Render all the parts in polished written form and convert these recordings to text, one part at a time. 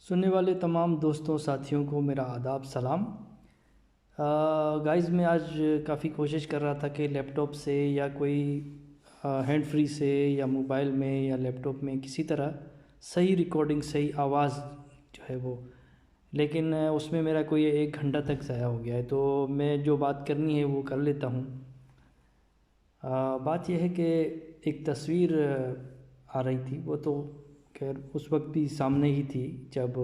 سننے والے تمام دوستوں ساتھیوں کو میرا آداب سلام۔ گائز میں آج کافی کوشش کر رہا تھا کہ لیپ ٹاپ سے یا کوئی ہینڈ فری سے یا موبائل میں یا لیپ ٹاپ میں کسی طرح صحیح ریکارڈنگ صحیح آواز جو ہے وہ، لیکن اس میں میرا کوئی 1 گھنٹہ تک ضائع ہو گیا ہے، تو میں جو بات کرنی ہے وہ کر لیتا ہوں۔ بات یہ ہے کہ ایک تصویر آ رہی تھی، وہ تو خیر اس وقت بھی سامنے ہی تھی جب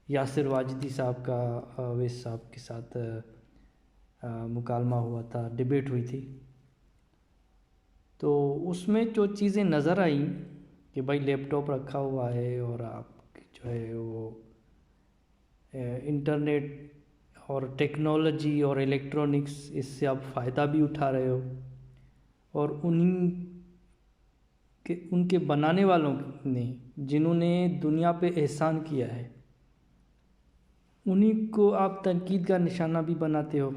یاسر واجدی صاحب کا اویس صاحب کے ساتھ مکالمہ ہوا تھا، ڈیبیٹ ہوئی تھی۔ تو اس میں جو چیزیں نظر آئیں کہ بھائی لیپ ٹاپ رکھا ہوا ہے اور آپ جو ہے وہ انٹرنیٹ اور ٹیکنالوجی اور الیکٹرانکس اس سے آپ فائدہ بھی اٹھا رہے ہو، اور ان کے بنانے والوں نے جنہوں نے دنیا پہ احسان کیا ہے انہی کو آپ تنقید کا نشانہ بھی بناتے ہو۔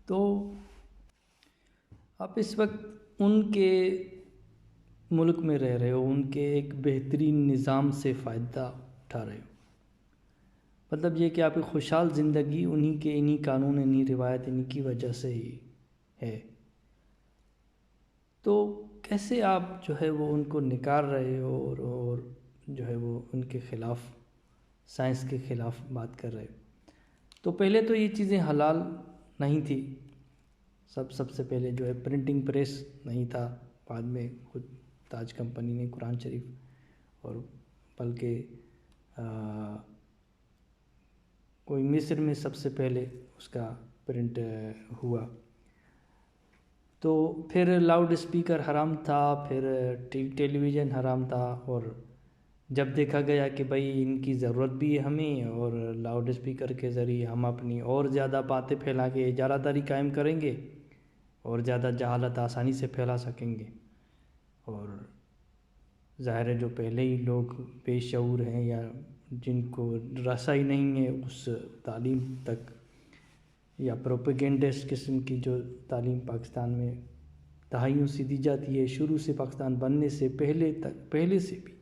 تو آپ اس وقت ان کے ملک میں رہ رہے ہو، ان کے ایک بہترین نظام سے فائدہ اٹھا رہے ہو، مطلب یہ کہ آپ کی خوشحال زندگی انہی قانون انہی روایت انہی کی وجہ سے ہی ہے۔ تو کیسے آپ جو ہے وہ ان کو نکار رہے ہو اور جو ہے وہ ان کے خلاف، سائنس کے خلاف بات کر رہے ہو؟ تو پہلے تو یہ چیزیں حلال نہیں تھی، سب سے پہلے جو ہے پرنٹنگ پریس نہیں تھا، بعد میں خود تاج کمپنی نے قرآن شریف، اور بلکہ کوئی مصر میں سب سے پہلے اس کا پرنٹ ہوا۔ تو پھر لاؤڈ اسپیکر حرام تھا، پھر ٹیلی ویژن حرام تھا، اور جب دیکھا گیا کہ بھائی ان کی ضرورت بھی ہے ہمیں، اور لاؤڈ اسپیکر کے ذریعے ہم اپنی اور زیادہ باتیں پھیلا کے اجارہ داری قائم کریں گے اور زیادہ جہالت آسانی سے پھیلا سکیں گے، اور ظاہر ہے جو پہلے ہی لوگ بے شعور ہیں یا جن کو رسائی نہیں ہے اس تعلیم تک، یا پروپیگنڈسٹ قسم کی جو تعلیم پاکستان میں دہائیوں سے دی جاتی ہے، شروع سے پاکستان بننے سے پہلے سے بھی،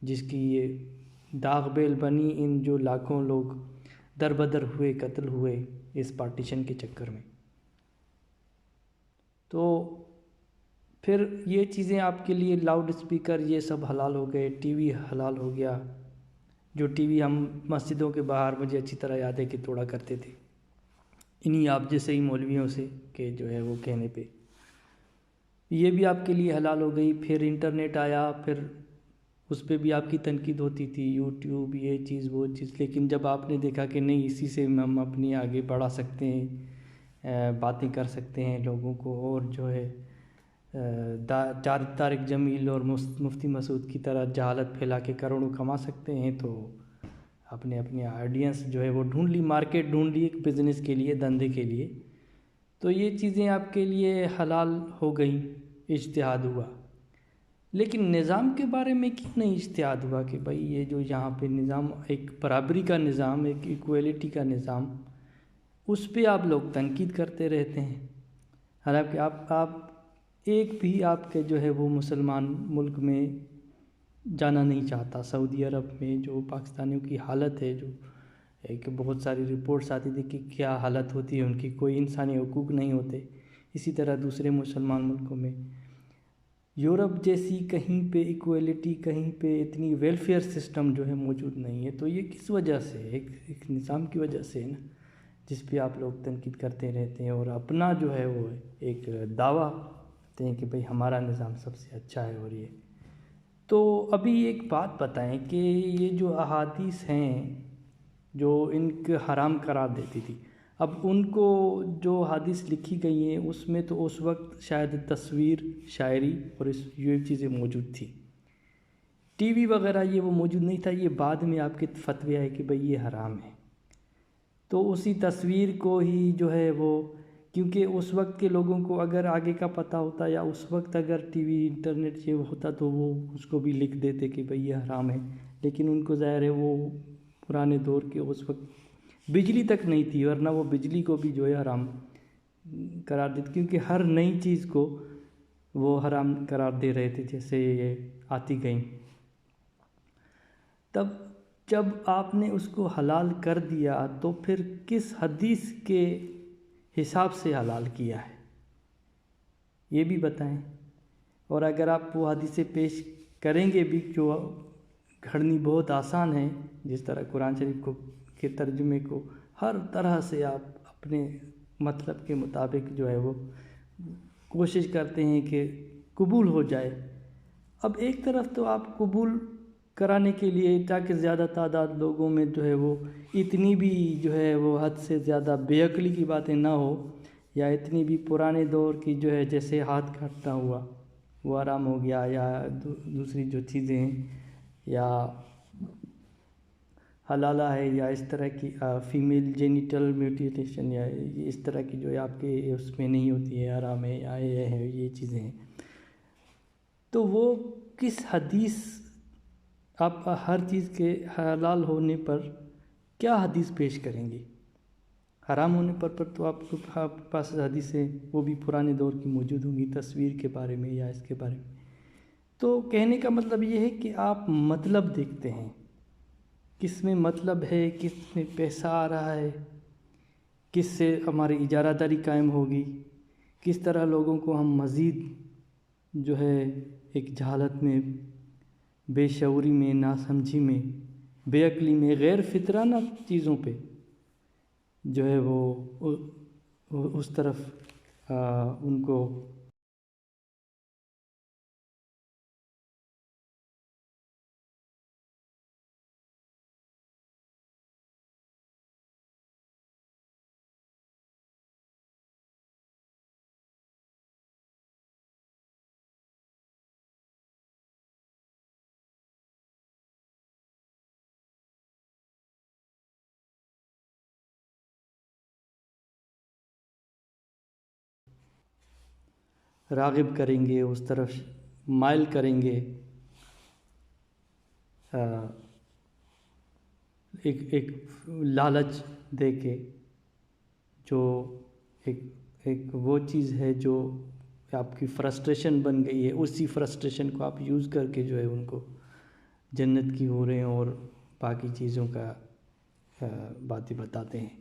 جس کی یہ داغ بیل بنی ان جو لاکھوں لوگ در بدر ہوئے، قتل ہوئے اس پارٹیشن کے چکر میں۔ تو پھر یہ چیزیں آپ کے لیے لاؤڈ اسپیکر یہ سب حلال ہو گئے، ٹی وی حلال ہو گیا، جو ٹی وی ہم مسجدوں کے باہر مجھے اچھی طرح یاد ہے کہ توڑا کرتے تھے انہی آپ جیسے ہی مولویوں سے کہ جو ہے وہ کہنے پہ، یہ بھی آپ کے لیے حلال ہو گئی۔ پھر انٹرنیٹ آیا، پھر اس پہ بھی آپ کی تنقید ہوتی تھی، یوٹیوب یہ چیز وہ چیز، لیکن جب آپ نے دیکھا کہ نہیں اسی سے ہم اپنی آگے بڑھا سکتے ہیں، باتیں کر سکتے ہیں لوگوں کو، اور جو ہے طارق جمیل اور مفتی مسعود کی طرح جہالت پھیلا کے کروڑوں کما سکتے ہیں، تو اپنے آڈینس جو ہے وہ ڈھونڈ لی، مارکیٹ ڈھونڈ لی ایک بزنس کے لیے، دھندے کے لیے۔ تو یہ چیزیں آپ کے لیے حلال ہو گئیں، اجتہاد ہوا۔ لیکن نظام کے بارے میں کیوں نہیں اجتہاد ہوا کہ بھائی یہ جو یہاں پہ نظام، ایک برابری کا نظام، ایک ایکویلٹی کا نظام، اس پہ آپ لوگ تنقید کرتے رہتے ہیں، حالانکہ آپ ایک بھی آپ کے جو ہے وہ مسلمان ملک میں جانا نہیں چاہتا۔ سعودی عرب میں جو پاکستانیوں کی حالت ہے، جو ایک بہت ساری رپورٹس آتی تھی کہ کیا حالت ہوتی ہے ان کی، کوئی انسانی حقوق نہیں ہوتے، اسی طرح دوسرے مسلمان ملکوں میں، یورپ جیسی کہیں پہ ایکویلٹی، کہیں پہ اتنی ویلفیئر سسٹم جو ہے موجود نہیں ہے۔ تو یہ کس وجہ سے؟ ایک نظام کی وجہ سے ہے نا، جس پہ آپ لوگ تنقید کرتے رہتے ہیں اور اپنا جو ہے وہ ایک دعویٰ کرتے ہیں کہ بھئی ہمارا نظام سب سے اچھا ہے۔ اور یہ تو ابھی ایک بات بتائیں کہ یہ جو احادیث ہیں جو ان کے حرام قرار دیتی تھی، اب ان کو جو حدیث لکھی گئی ہیں اس میں تو اس وقت شاید تصویر، شاعری اور یہ چیزیں موجود تھی، ٹی وی وغیرہ یہ وہ موجود نہیں تھا، یہ بعد میں آپ کے فتوی آئے کہ بھئی یہ حرام ہے۔ تو اسی تصویر کو ہی جو ہے وہ، کیونکہ اس وقت کے لوگوں کو اگر آگے کا پتہ ہوتا یا اس وقت اگر ٹی وی انٹرنیٹ یہ ہوتا تو وہ اس کو بھی لکھ دیتے کہ بھئی یہ حرام ہے، لیکن ان کو ظاہر ہے وہ پرانے دور کے اس وقت بجلی تک نہیں تھی، ورنہ وہ بجلی کو بھی جو ہے حرام قرار دیتے، کیونکہ ہر نئی چیز کو وہ حرام قرار دے رہے تھے جیسے یہ آتی گئیں. تب جب آپ نے اس کو حلال کر دیا تو پھر کس حدیث کے حساب سے حلال کیا ہے یہ بھی بتائیں. اور اگر آپ وہ حدیثیں پیش کریں گے بھی جو گھڑنی بہت آسان ہے، جس طرح قرآن شریف کے ترجمے کو ہر طرح سے آپ اپنے مطلب کے مطابق جو ہے وہ کوشش کرتے ہیں کہ قبول ہو جائے. اب ایک طرف تو آپ قبول کرانے کے لیے تاکہ زیادہ تعداد لوگوں میں جو ہے وہ اتنی بھی جو ہے وہ حد سے زیادہ بے عقلی کی باتیں نہ ہو، یا اتنی بھی پرانے دور کی جو ہے جیسے ہاتھ کاٹنا ہوا وہ آرام ہو گیا، یا دوسری جو چیزیں ہیں یا حلالہ ہے، یا اس طرح کی فیمیل جینیٹل میوٹیلیشن یا اس طرح کی جو ہے آپ کے اس میں نہیں ہوتی ہے، حرام ہے یا یہ ہے، یہ چیزیں ہیں. تو وہ کس حدیث، آپ ہر چیز کے حلال ہونے پر کیا حدیث پیش کریں گے؟ حرام ہونے پر تو آپ کے پاس حدیثیں وہ بھی پرانے دور کی موجود ہوں گی، تصویر کے بارے میں یا اس کے بارے میں. تو کہنے کا مطلب یہ ہے کہ آپ مطلب دیکھتے ہیں، کس میں مطلب ہے، کس میں پیسہ آ رہا ہے، کس سے ہماری اجارہ داری قائم ہوگی، کس طرح لوگوں کو ہم مزید جو ہے ایک جہالت میں، بے شعوری میں، ناسمجھی میں، بے عقلی میں، غیر فطرانہ چیزوں پہ جو ہے وہ اس طرف ان کو راغب کریں گے، اس طرف مائل کریں گے. ایک لالچ دے کے، جو ایک وہ چیز ہے جو آپ کی فرسٹریشن بن گئی ہے، اسی فرسٹریشن کو آپ یوز کر کے جو ہے ان کو جنت کی حوریں اور باقی چیزوں کا باتیں بتاتے ہیں.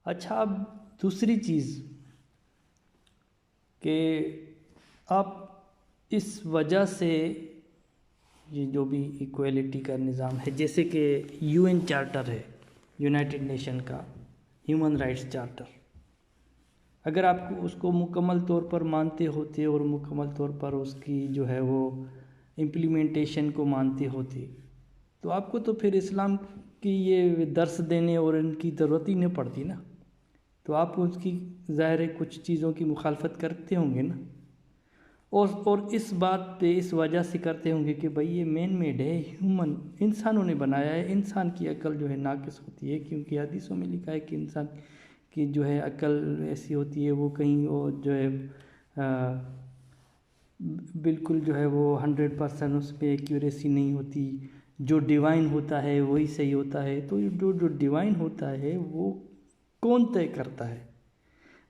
اچھا، اب دوسری چیز کہ آپ اس وجہ سے یہ جو بھی ایکویلٹی کا نظام ہے، جیسے کہ UN چارٹر ہے، یونائٹڈ نیشن کا ہیومن رائٹس چارٹر، اگر آپ اس کو مکمل طور پر مانتے ہوتے اور مکمل طور پر اس کی جو ہے وہ امپلیمنٹیشن کو مانتے ہوتے تو آپ کو تو پھر اسلام کی یہ درس دینے اور ان کی ضرورت ہی نہیں پڑتی نا. تو آپ اس کی ظاہر ہے کچھ چیزوں کی مخالفت کرتے ہوں گے نا، اور اس بات پہ اس وجہ سے کرتے ہوں گے کہ بھئی یہ مین میڈ ہے، ہیومن، انسانوں نے بنایا ہے، انسان کی عقل جو ہے ناقص ہوتی ہے، کیونکہ حدیثوں میں لکھا ہے کہ انسان کی جو ہے عقل ایسی ہوتی ہے، وہ کہیں وہ جو ہے بالکل جو ہے وہ 100% اس پہ ایکیوریسی نہیں ہوتی. جو ڈیوائن ہوتا ہے وہی صحیح ہوتا ہے. تو جو ڈیوائن ہوتا ہے وہ کون طے کرتا ہے؟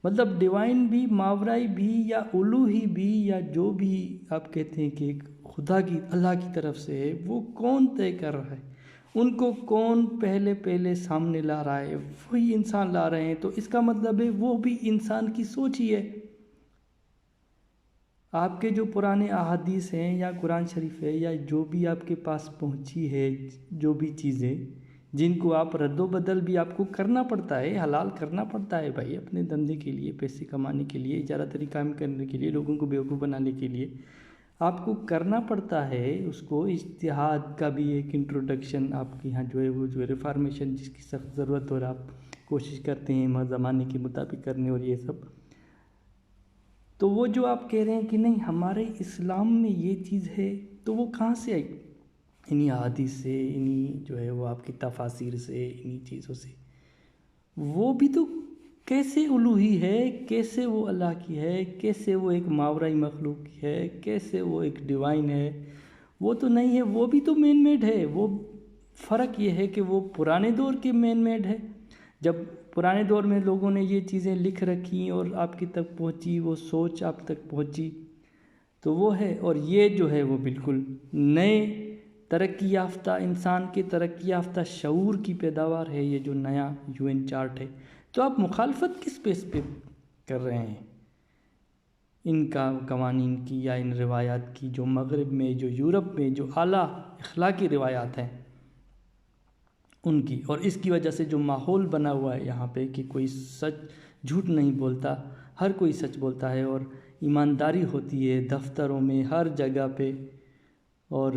مطلب ڈیوائن بھی، ماورائی بھی، یا الوہی بھی، یا جو بھی آپ کہتے ہیں کہ خدا کی، اللہ کی طرف سے ہے، وہ کون طے کر رہا ہے؟ ان کو کون پہلے سامنے لا رہا ہے؟ وہی انسان لا رہے ہیں. تو اس کا مطلب ہے وہ بھی انسان کی سوچ ہی ہے. آپ کے جو پرانے احادیث ہیں یا قرآن شریف ہے یا جو بھی آپ کے پاس پہنچی ہے، جو بھی چیزیں جن کو آپ رد و بدل بھی آپ کو کرنا پڑتا ہے، حلال کرنا پڑتا ہے بھائی، اپنے دھندے کے لیے، پیسے کمانے کے لیے، اجارہ داری قائم کرنے کے لیے، لوگوں کو بیوقوف بنانے کے لیے آپ کو کرنا پڑتا ہے. اس کو اجتہاد کا بھی ایک انٹروڈکشن آپ کے یہاں جو ہے وہ جو ہے ریفارمیشن جس کی سخت ضرورت، اور آپ کوشش کرتے ہیں زمانے کے مطابق کرنے، اور یہ سب. تو وہ جو آپ کہہ رہے ہیں کہ نہیں ہمارے اسلام میں یہ چیز ہے، تو وہ کہاں سے آئی؟ انہی احادیث سے، انہی جو ہے وہ آپ کی تفاسیر سے، انہی چیزوں سے. وہ بھی تو کیسے الوہی ہے، کیسے وہ اللہ کی ہے، کیسے وہ ایک ماورائی مخلوق کی ہے، کیسے وہ ایک ڈیوائن ہے؟ وہ تو نہیں ہے. وہ بھی تو مین میڈ ہے. وہ فرق یہ ہے کہ وہ پرانے دور کے مین میڈ ہے. جب پرانے دور میں لوگوں نے یہ چیزیں لکھ رکھی اور آپ کی تک پہنچی، وہ سوچ آپ تک پہنچی، تو وہ ہے. اور یہ جو ہے وہ بالکل نئے ترقی یافتہ انسان کے ترقی یافتہ شعور کی پیداوار ہے، یہ جو نیا UN چارٹ ہے. تو آپ مخالفت کس بیس پہ کر رہے ہیں ان کا قوانین کی یا ان روایات کی، جو مغرب میں، جو یورپ میں جو اعلیٰ اخلاقی روایات ہیں ان کی؟ اور اس کی وجہ سے جو ماحول بنا ہوا ہے یہاں پہ کہ کوئی سچ جھوٹ نہیں بولتا، ہر کوئی سچ بولتا ہے، اور ایمانداری ہوتی ہے دفتروں میں ہر جگہ پہ، اور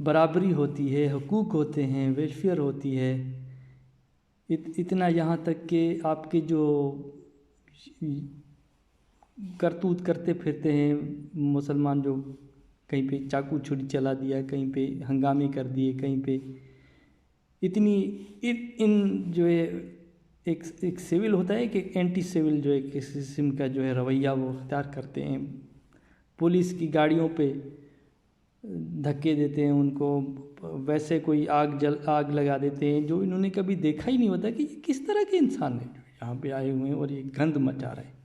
برابری ہوتی ہے، حقوق ہوتے ہیں، ویلفیئر ہوتی ہے. اتنا یہاں تک کہ آپ کے جو کرتوت کرتے پھرتے ہیں مسلمان، جو کہیں پہ چاقو چھری چلا دیا، کہیں پہ ہنگامے کر دیے، کہیں پہ اتنی ان جو ہے ایک سول ہوتا ہے کہ اینٹی سول جو ہے کس قسم کا جو ہے رویہ وہ اختیار کرتے ہیں. پولیس کی گاڑیوں پہ دھکے دیتے ہیں ان کو، ویسے کوئی آگ لگا دیتے ہیں، جو انہوں نے کبھی دیکھا ہی نہیں ہوتا کہ یہ کس طرح کے انسان ہیں جو یہاں پہ آئے ہوئے ہیں اور یہ گند مچا رہے ہیں.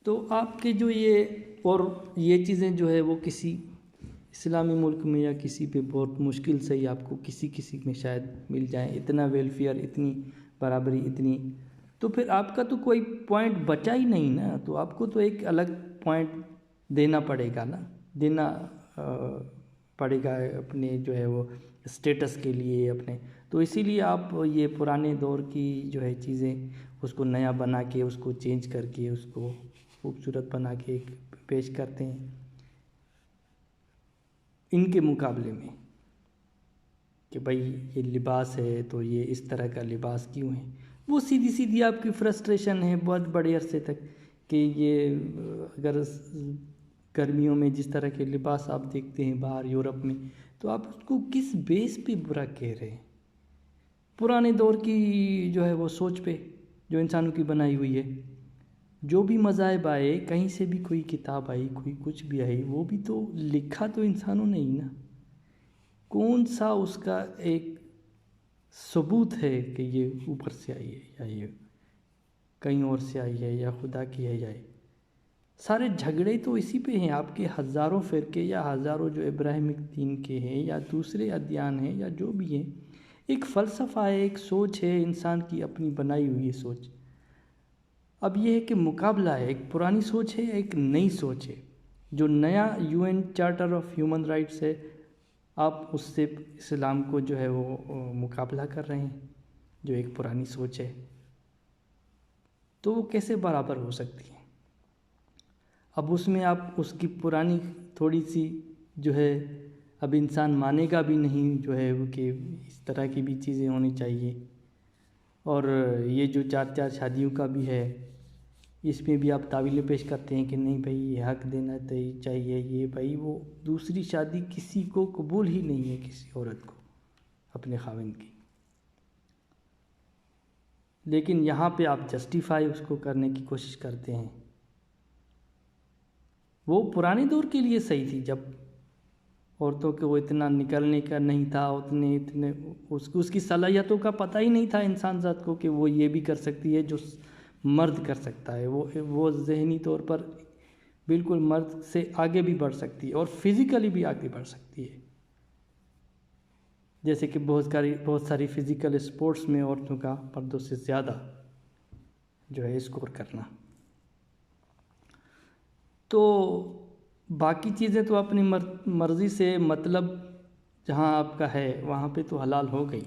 تو آپ کے جو یہ چیزیں جو ہے وہ کسی اسلامی ملک میں یا کسی پہ بہت مشکل سے ہی آپ کو کسی میں شاید مل جائیں، اتنا ویلفیئر، اتنی برابری، اتنی. تو پھر آپ کا تو کوئی پوائنٹ بچا ہی نہیں نا. تو آپ کو تو ایک الگ پوائنٹ دینا پڑے گا نا، پڑے گا اپنے جو ہے وہ اسٹیٹس کے لیے اپنے. تو اسی لیے آپ یہ پرانے دور کی جو ہے چیزیں اس کو نیا بنا کے، اس کو چینج کر کے، اس کو خوبصورت بنا کے پیش کرتے ہیں ان کے مقابلے میں کہ بھائی یہ لباس ہے تو یہ اس طرح کا لباس کیوں ہے. وہ سیدھی آپ کی فرسٹریشن ہے بہت بڑے عرصے تک کہ یہ اگر گرمیوں میں جس طرح کے لباس آپ دیکھتے ہیں باہر یورپ میں، تو آپ اس کو کس بیس پہ برا کہہ رہے ہیں؟ پرانے دور کی جو ہے وہ سوچ پہ جو انسانوں کی بنائی ہوئی ہے. جو بھی مذاہب آئے، کہیں سے بھی کوئی کتاب آئی، کوئی کچھ بھی آئی، وہ بھی تو لکھا تو انسانوں نے ہی نا. کون سا اس کا ایک ثبوت ہے کہ یہ اوپر سے آئی ہے یا یہ کہیں اور سے آئی ہے یا خدا کی ہے. سارے جھگڑے تو اسی پہ ہیں. آپ کے ہزاروں فرقے یا ہزاروں جو ابراہیمک دین کے ہیں یا دوسرے ادیان ہیں یا جو بھی ہیں، ایک فلسفہ ہے، ایک سوچ ہے انسان کی اپنی بنائی ہوئی سوچ. اب یہ ہے کہ مقابلہ ہے، ایک پرانی سوچ ہے، ایک نئی سوچ ہے. جو نیا UN charter of human rights ہے، آپ اس سے اسلام کو جو ہے وہ مقابلہ کر رہے ہیں جو ایک پرانی سوچ ہے. تو وہ کیسے برابر ہو سکتی ہے؟ اب اس میں آپ اس کی پرانی تھوڑی سی جو ہے اب انسان مانے گا بھی نہیں جو ہے وہ کہ اس طرح کی بھی چیزیں ہونی چاہیے. اور یہ جو 4 شادیوں کا بھی ہے، اس میں بھی آپ تعویلیں پیش کرتے ہیں کہ نہیں بھائی یہ حق دینا چاہیے. یہ بھائی وہ دوسری شادی کسی کو قبول ہی نہیں ہے، کسی عورت کو اپنے خاوند کی. لیکن یہاں پہ آپ جسٹیفائی اس کو کرنے کی کوشش کرتے ہیں. وہ پرانے دور کے لیے صحیح تھی جب عورتوں کو وہ اتنا نکلنے کا نہیں تھا، اتنے اس کی صلاحیتوں کا پتہ ہی نہیں تھا انسان ذات کو کہ وہ یہ بھی کر سکتی ہے جو مرد کر سکتا ہے. وہ ذہنی طور پر بالکل مرد سے آگے بھی بڑھ سکتی ہے اور فزیکلی بھی آگے بڑھ سکتی ہے. جیسے کہ بہت ساری فزیکل اسپورٹس میں عورتوں کا مردوں سے زیادہ جو ہے اسکور کرنا. تو باقی چیزیں تو اپنی مرضی سے، مطلب جہاں آپ کا ہے وہاں پہ تو حلال ہو گئی.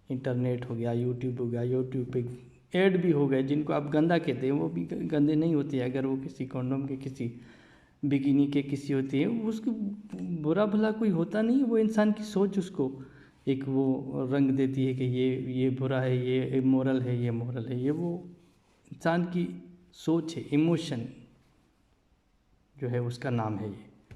انٹرنیٹ ہو گیا، یوٹیوب ہو گیا، یوٹیوب پہ ایڈ بھی ہو گئے جن کو آپ گندا کہتے ہیں، وہ بھی گندے نہیں ہوتے اگر وہ کسی کونڈوم کے، کسی بکینی کے کسی ہوتی ہے. اس کو برا بھلا کوئی ہوتا نہیں، وہ انسان کی سوچ اس کو ایک وہ رنگ دیتی ہے کہ یہ برا ہے، یہ امورل ہے، یہ مورل ہے. یہ وہ انسان کی سوچ ہے، ایموشن جو ہے اس کا نام ہے یہ.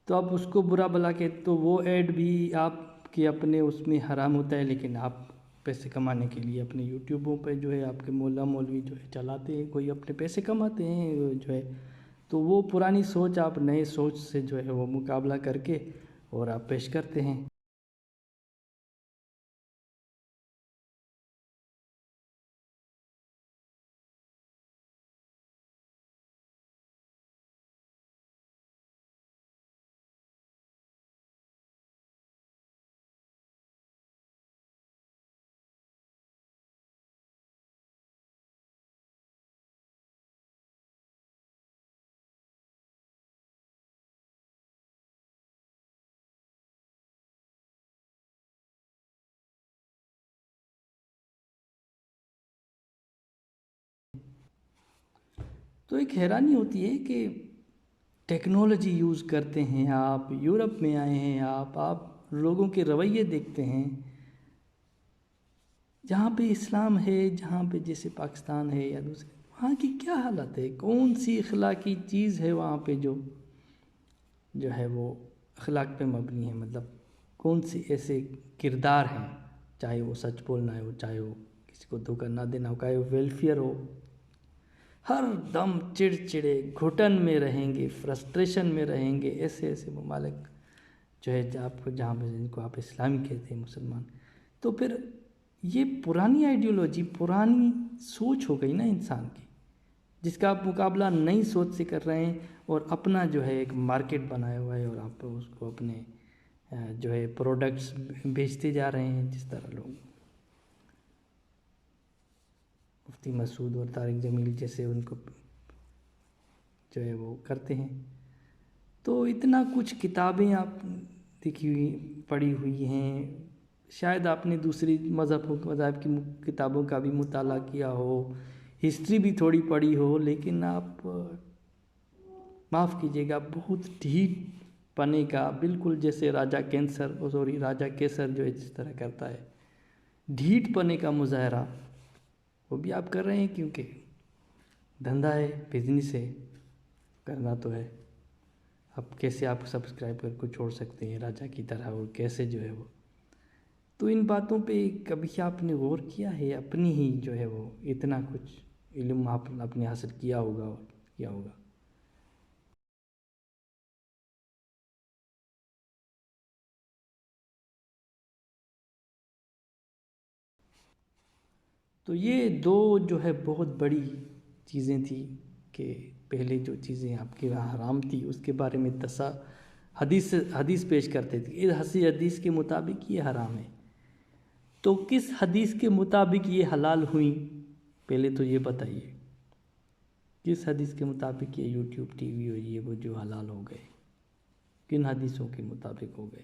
تو آپ اس کو برا بھلا کہ تو وہ ایڈ بھی آپ کے اپنے اس میں حرام ہوتا ہے، لیکن آپ پیسے کمانے کے لیے اپنے یوٹیوبوں پہ جو ہے آپ کے مولا مولوی جو ہے چلاتے ہیں، کوئی اپنے پیسے کماتے ہیں جو ہے. تو وہ پرانی سوچ آپ نئے سوچ سے جو ہے وہ مقابلہ کر کے اور آپ پیش کرتے ہیں. تو ایک حیرانی ہوتی ہے کہ ٹیکنالوجی یوز کرتے ہیں آپ، یورپ میں آئے ہیں آپ لوگوں کے رویے دیکھتے ہیں. جہاں پہ اسلام ہے، جہاں پہ جیسے پاکستان ہے یا دوسرے، وہاں کی کیا حالت ہے؟ کون سی اخلاقی چیز ہے وہاں پہ جو ہے وہ اخلاق پہ مبنی ہے؟ مطلب کون سی ایسے کردار ہیں، چاہے وہ سچ بولنا ہو، چاہے وہ کسی کو دھوکہ نہ دینا ہو، چاہے وہ ویلفیئر ہو. ہر دم چڑچڑے گھٹن میں رہیں گے، فرسٹریشن میں رہیں گے. ایسے ممالک جو ہے جہاں پہ جن کو آپ اسلامی کہتے ہیں، مسلمان. تو پھر یہ پرانی آئیڈیالوجی، پرانی سوچ ہو گئی نا انسان کی، جس کا آپ مقابلہ نئی سوچ سے کر رہے ہیں اور اپنا جو ہے ایک مارکیٹ بنایا ہوا ہے اور آپ اس کو اپنے جو ہے پروڈکٹس بیچتے جا رہے ہیں. جس طرح لوگ مفتی مسعود اور طارق جمیل جیسے ان کو جو ہے وہ کرتے ہیں. تو اتنا کچھ کتابیں آپ دیکھی ہوئی، پڑھی ہوئی ہیں، شاید آپ نے دوسری مذاہب کی کتابوں کا بھی مطالعہ کیا ہو، ہسٹری بھی تھوڑی پڑھی ہو، لیکن آپ معاف کیجیے گا بہت ڈھیٹ پنے کا، بالکل جیسے راجہ کیسر جو ہے جس طرح کرتا ہے، ڈھیٹ پنے کا مظاہرہ وہ بھی آپ کر رہے ہیں، کیونکہ دھندا ہے، بزنس ہے، کرنا تو ہے. اب کیسے آپ سبسکرائبر کو چھوڑ سکتے ہیں راجہ کی طرح، اور کیسے جو ہے وہ. تو ان باتوں پہ کبھی آپ نے غور کیا ہے؟ اپنی ہی جو ہے وہ اتنا کچھ علم آپ نے حاصل کیا ہوگا. تو یہ دو جو ہے بہت بڑی چیزیں تھیں کہ پہلے جو چیزیں آپ کے یہاں حرام تھی اس کے بارے میں حدیث پیش کرتے تھے. اس حدیث کے مطابق یہ حرام ہے. تو کس حدیث کے مطابق یہ حلال ہوئیں؟ پہلے تو یہ بتائیے، کس حدیث کے مطابق یہ یوٹیوب ٹی وی اور یہ وہ جو حلال ہو گئے، کن حدیثوں کے مطابق ہو گئے؟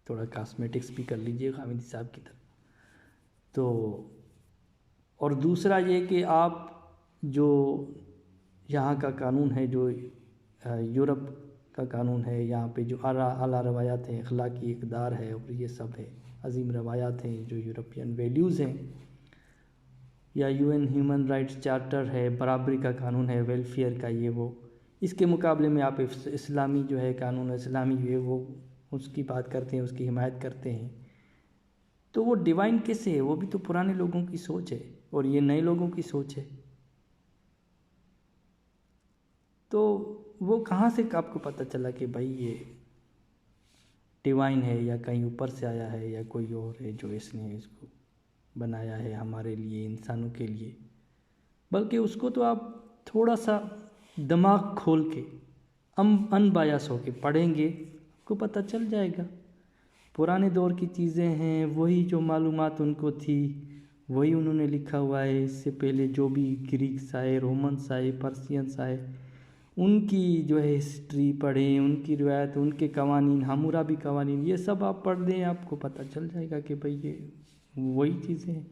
تھوڑا کاسمیٹکس بھی کر لیجئے حامدی صاحب کی طرف. تو اور دوسرا یہ کہ آپ جو یہاں کا قانون ہے، جو یورپ کا قانون ہے، یہاں پہ جو اعلیٰ روایات ہیں، اخلاقی اقدار ہے، اور یہ سب ہے عظیم روایات ہیں، جو یورپین ویلیوز ہیں، یا UN ہیومن رائٹس چارٹر ہے، برابری کا قانون ہے، ویلفیئر کا، یہ وہ، اس کے مقابلے میں آپ اسلامی جو ہے قانون اسلامی جو ہے وہ اس کی بات کرتے ہیں، اس کی حمایت کرتے ہیں. تو وہ ڈیوائن کیسے ہے؟ وہ بھی تو پرانے لوگوں کی سوچ ہے اور یہ نئے لوگوں کی سوچ ہے. تو وہ کہاں سے آپ کو پتہ چلا کہ بھائی یہ ڈیوائن ہے، یا کہیں اوپر سے آیا ہے، یا کوئی اور ہے جو اس نے اس کو بنایا ہے ہمارے لیے، انسانوں کے لیے؟ بلکہ اس کو تو آپ تھوڑا سا دماغ کھول کے ان بایاس ہو کے پڑھیں گے، آپ کو پتہ چل جائے گا. پرانے دور کی چیزیں ہیں، وہی جو معلومات ان کو تھی وہی انہوں نے لکھا ہوا ہے. اس سے پہلے جو بھی گریکس آئے، رومنس آئے، پرسینس آئے، ان کی جو ہے ہسٹری پڑھیں، ان کی روایت، ان کے قوانین، حمورابی قوانین، یہ سب آپ پڑھ لیں، آپ کو پتہ چل جائے گا کہ بھئی یہ وہی چیزیں ہیں،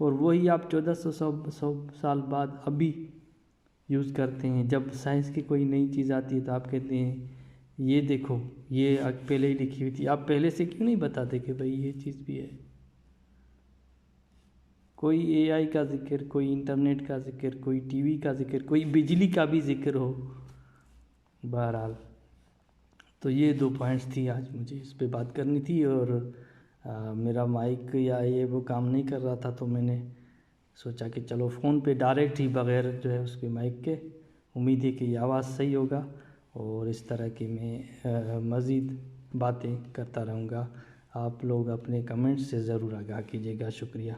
اور وہی آپ 1400 سال بعد ابھی یوز کرتے ہیں. جب سائنس کی کوئی نئی چیز آتی ہے تو آپ کہتے ہیں یہ دیکھو یہ پہلے ہی لکھی ہوئی تھی. آپ پہلے سے کیوں نہیں بتاتے کہ بھئی یہ چیز بھی ہے؟ کوئی اے آئی کا ذکر، کوئی انٹرنیٹ کا ذکر، کوئی ٹی وی کا ذکر، کوئی بجلی کا بھی ذکر ہو. بہرحال تو یہ 2 پوائنٹس تھی آج مجھے اس پہ بات کرنی تھی. اور میرا مائک یا یہ وہ کام نہیں کر رہا تھا تو میں نے سوچا کہ چلو فون پہ ڈائریکٹ ہی بغیر جو ہے اس کے مائک کے، امید ہے کہ یہ آواز صحیح ہوگا، اور اس طرح کی میں مزید باتیں کرتا رہوں گا. آپ لوگ اپنے کمنٹس سے ضرور آگاہ کیجیے گا. شکریہ.